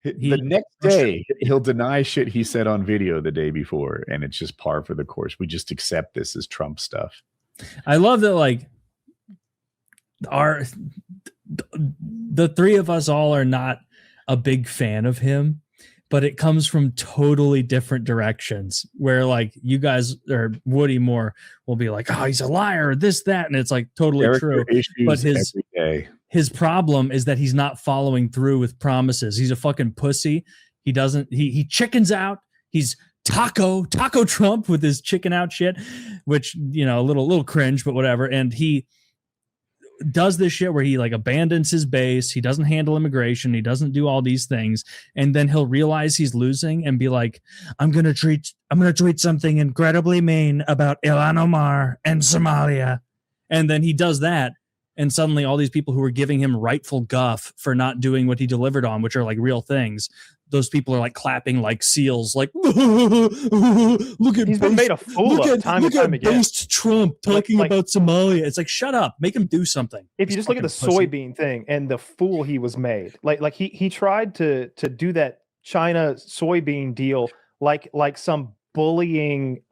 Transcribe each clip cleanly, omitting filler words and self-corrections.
The next day, he'll deny shit he said on video the day before, and it's just par for the course. We just accept this as Trump stuff. I love that, like, the three of us all are not a big fan of him, but it comes from totally different directions, where like you guys, or Woody more, will be like, oh, he's a liar, this, that, and it's like totally true. But his problem is that he's not following through with promises. He's a fucking pussy. He chickens out. He's Taco Trump with his chicken out shit, which, you know, a little cringe, but whatever. And he does this shit where he like abandons his base. He doesn't handle immigration. He doesn't do all these things. And then he'll realize he's losing and be like, I'm going to tweet something incredibly mean about Ilhan Omar and Somalia. And then he does that. And suddenly all these people who were giving him rightful guff for not doing what he delivered on, which are like real things, those people are like clapping like seals, like, look at, he's been made a fool of time and time again. Based Trump talking about Somalia. It's like, shut up, make him do something. If you just look at the soybean thing and the fool he was made, like he tried to do that China soybean deal like some bullying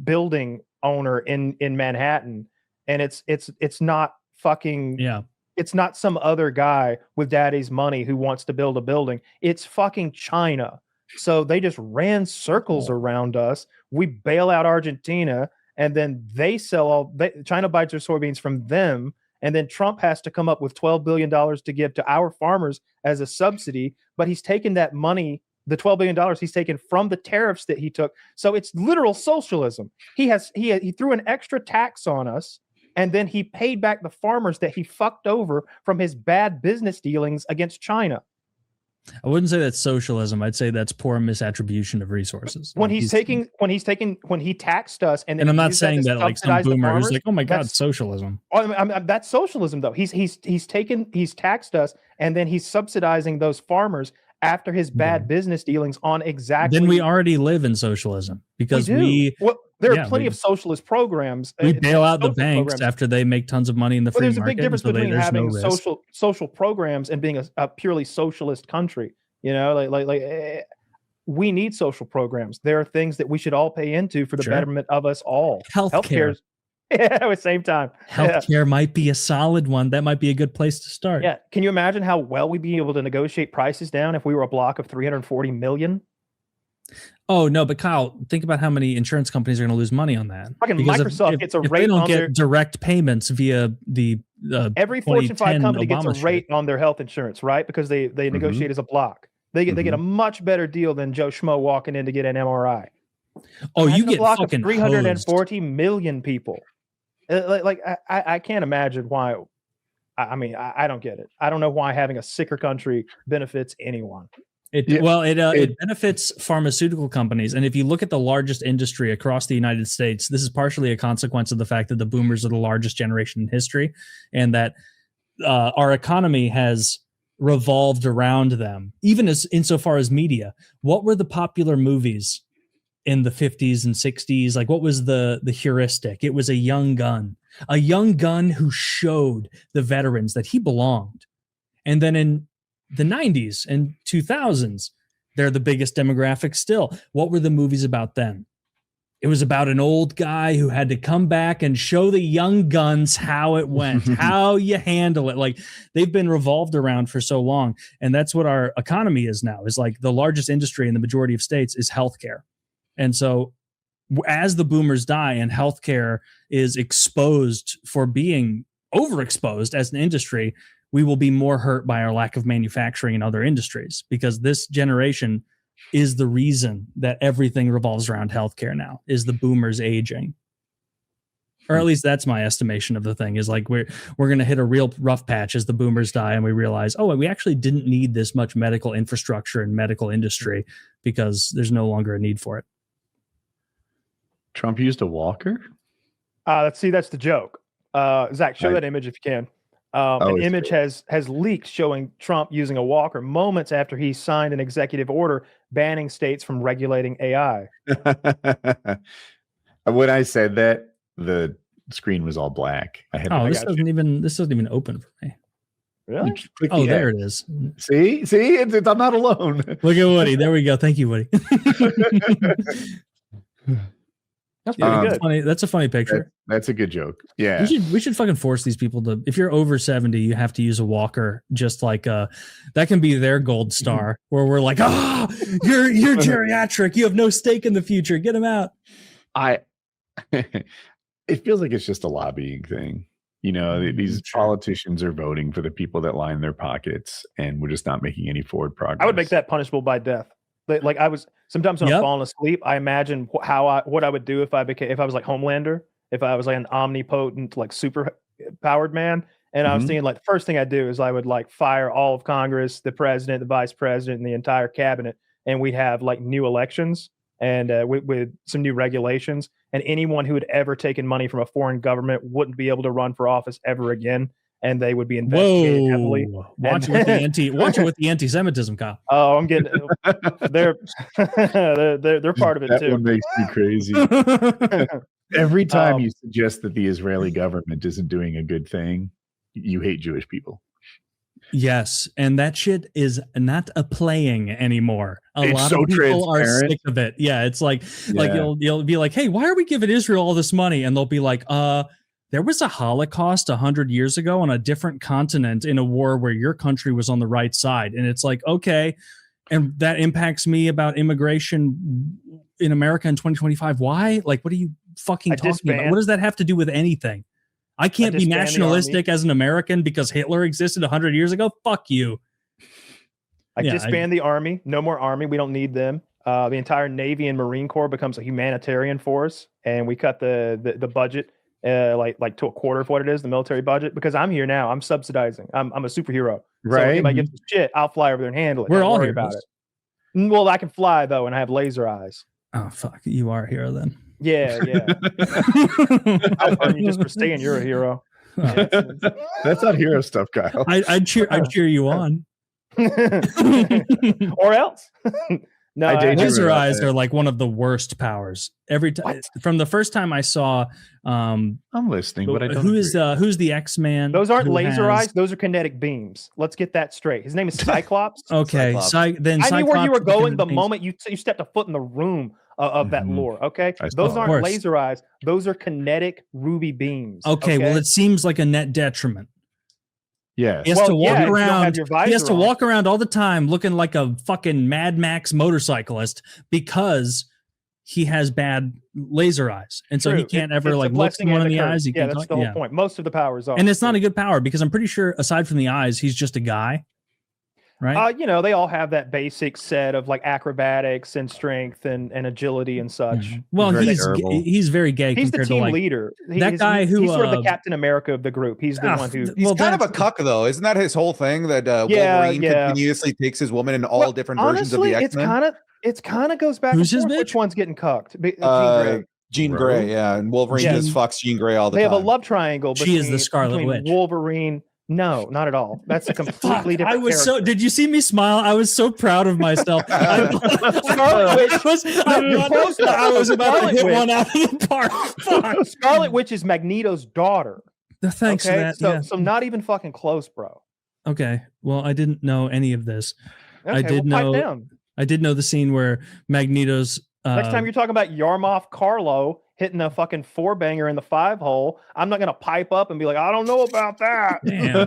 building owner in Manhattan, and it's not fucking, yeah. It's not some other guy with daddy's money who wants to build a building. It's fucking China. So they just ran circles around us. We bail out Argentina, and then they sell China buys their soybeans from them. And then Trump has to come up with $12 billion to give to our farmers as a subsidy. But he's taken that money, the $12 billion he's taken from the tariffs that he took. So it's literal socialism. He threw an extra tax on us. And then he paid back the farmers that he fucked over from his bad business dealings against China. I wouldn't say that's socialism. I'd say that's poor misattribution of resources. When he taxed us, and I'm not saying that like some boomer who's like, oh my God, socialism. That's socialism though. He's taxed us, and then he's subsidizing those farmers after his bad business dealings on exactly. Then we already live in socialism because there are plenty of socialist programs. We bail out the banks after they make tons of money in the free market. There's a big difference between having social programs and being a purely socialist country. You know, like we need social programs. There are things that we should all pay into for the betterment of us all. Healthcare. At the same time, healthcare might be a solid one. That might be a good place to start. Yeah. Can you imagine how well we'd be able to negotiate prices down if we were a block of 340 million? Oh no, but Kyle, think about how many insurance companies are going to lose money on that. Fucking Microsoft gets a rate. They don't get direct payments via the every Fortune 5 company gets a rate on their health insurance, right? Because they negotiate as a block. They get a much better deal than Joe Schmo walking in to get an MRI. Oh, you get block fucking of 340 million people. I can't imagine why. I mean, I don't get it. I don't know why having a sicker country benefits anyone. It benefits pharmaceutical companies. And if you look at the largest industry across the United States, this is partially a consequence of the fact that the boomers are the largest generation in history, and that our economy has revolved around them, even as insofar as media. What were the popular movies in the 50s and 60s? Like, what was the heuristic? It was a young gun who showed the veterans that he belonged. And then in the 90s and 2000s, they're the biggest demographic still. What were the movies about then? It was about an old guy who had to come back and show the young guns how it went, how you handle it. Like, they've been revolved around for so long. And that's what our economy is now, is like the largest industry in the majority of states is healthcare. And so as the boomers die and healthcare is exposed for being overexposed as an industry, we will be more hurt by our lack of manufacturing in other industries, because this generation is the reason that everything revolves around healthcare now, is the boomers aging. Or at least that's my estimation of the thing, is like we're going to hit a real rough patch as the boomers die and we realize, oh, we actually didn't need this much medical infrastructure and medical industry because there's no longer a need for it. Trump used a walker? That's the joke. Zach, show that image if you can. An image has leaked showing Trump using a walker moments after he signed an executive order banning states from regulating AI. When I said that, the screen was all black. This doesn't even open for me. Really? Oh, there it is. See, I'm not alone. Look at Woody. There we go. Thank you, Woody. That's pretty good. Funny. That's a funny picture. That's a good joke. Yeah. We should fucking force these people to, if you're over 70, you have to use a walker. Just like that can be their gold star where we're like, you're geriatric. You have no stake in the future. Get them out. It feels like it's just a lobbying thing. You know, these politicians are voting for the people that line their pockets, and we're just not making any forward progress. I would make that punishable by death. Like sometimes when I'm falling asleep, I imagine what I would do if I was like Homelander, if I was like an omnipotent, like super powered man. And I was thinking like the first thing I'd do is I would like fire all of Congress, the president, the vice president, and the entire cabinet. And we'd have like new elections and with some new regulations. And anyone who had ever taken money from a foreign government wouldn't be able to run for office ever again. And they would be investigated heavily. Watch it with the anti-Semitism, Kyle. Oh, I'm getting they're part of it that too. That one makes me crazy. Every time you suggest that the Israeli government isn't doing a good thing, you hate Jewish people. Yes, and that shit is not a playing anymore. A lot of people are sick of it. Yeah, it's like you'll be like, hey, why are we giving Israel all this money? And they'll be like, there was a Holocaust 100 years ago on a different continent in a war where your country was on the right side. And it's like, okay, and that impacts me about immigration in America in 2025. Why? Like, what are you fucking talking about? What does that have to do with anything? I can't be nationalistic as an American because Hitler existed 100 years ago. Fuck you. I disband the army. No more army. We don't need them. The entire Navy and Marine Corps becomes a humanitarian force, and we cut the budget like to a quarter of what it is, the military budget. Because I'm here now. I'm subsidizing. I'm a superhero. Right. So if anybody gives a shit, I'll fly over there and handle it. We're all worry heroes about it. Well, I can fly though, and I have laser eyes. Oh fuck, you are a hero then. Yeah. I'll burn you just for saying you're a hero. That's not hero stuff, Kyle. I'd cheer you on. Or else. No, laser eyes are like one of the worst powers. Every time from the first time I saw I'm listening, but I don't who's the X-Man? Those aren't laser eyes, those are kinetic beams. Let's get that straight. His name is Cyclops. Okay. Then I knew where you were going the moment you stepped a foot in the room of that lore. Okay. Those aren't laser eyes, those are kinetic ruby beams. Okay, well, it seems like a net detriment. Yeah, he has to walk around. He has to walk around all the time looking like a fucking Mad Max motorcyclist because he has bad laser eyes, and so he can't ever like look someone in the eyes. Yeah, that's the whole point. Most of the powers are, and it's not a good power because I'm pretty sure aside from the eyes, he's just a guy. Right. They all have that basic set of like acrobatics and strength and agility and such. Mm-hmm. Well, he's very gay. He's the team to, leader. That guy who he's sort of the Captain America of the group. He's the one who he's kind of a cuck though. Isn't that his whole thing that Wolverine continuously takes his woman in all different versions of the X-Men? It's kind of goes back and forth. Which one's getting cucked? Jean Grey, yeah, and Wolverine just fucks Jean Grey all the time. They have a love triangle. She is the Scarlet Witch. Wolverine. No, not at all. That's a completely different. I was character. Did you see me smile? I was so proud of myself. Scarlet Witch I was about to hit one out of the park. Fuck. Scarlet Witch is Magneto's daughter. Thanks for that. So not even fucking close, bro. Okay. Well, I didn't know any of this. Okay, I did know the scene where Magneto's next time you're talking about Yarmoth Carlo hitting a fucking 4-banger in the 5-hole, I'm not gonna pipe up and be like, I don't know about that. Damn, a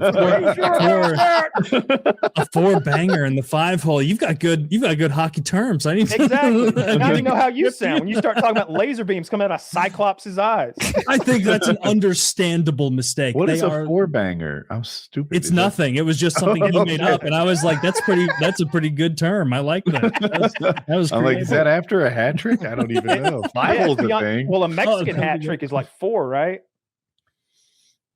4-banger in the 5-hole. You've got good hockey terms. Exactly. Now you know how you sound when you start talking about laser beams coming out of Cyclops' eyes. I think that's an understandable mistake. What is a 4-banger? I'm stupid. It's nothing. It was just something he made up, and I was like, that's a pretty good term. I like that. That was I'm like, is that after a hat trick? I don't even know. 5-hole's a thing. Well, a Mexican hat trick is like 4, right?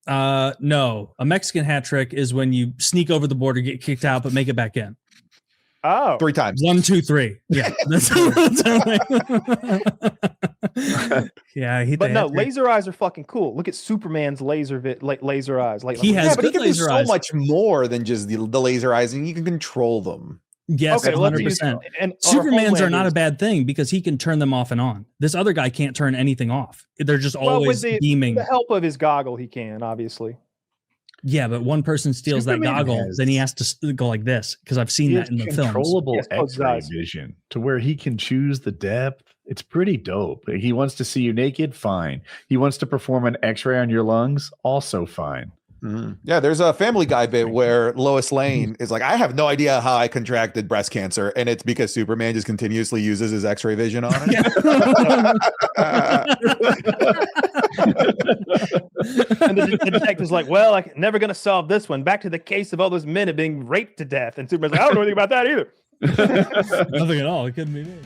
No, a Mexican hat trick is when you sneak over the border, get kicked out, but make it back in. Oh, 3 times. 1, 2, 3. Yeah. Yeah. But no, laser eyes are fucking cool. Look at Superman's laser eyes. Like he has but he can do so eyes. much more than just the laser eyes, and you can control them. Yes, 100%. And Superman's are not a bad thing because he can turn them off and on. This other guy can't turn anything off. They're just always beaming. With the help of his goggle, he can, obviously. Yeah, but one person steals Superman that goggle, then he has to go like this because I've seen that in the films. Controllable X-ray vision to where he can choose the depth. It's pretty dope. He wants to see you naked, fine. He wants to perform an X-ray on your lungs, also fine. Mm-hmm. Yeah, there's a Family Guy bit where Lois Lane is like, I have no idea how I contracted breast cancer, and it's because Superman just continuously uses his X-ray vision on it. And the detective's like, well, I'm never going to solve this one. Back to the case of all those men being raped to death. And Superman's like, I don't know anything about that either. Nothing at all. It couldn't be me.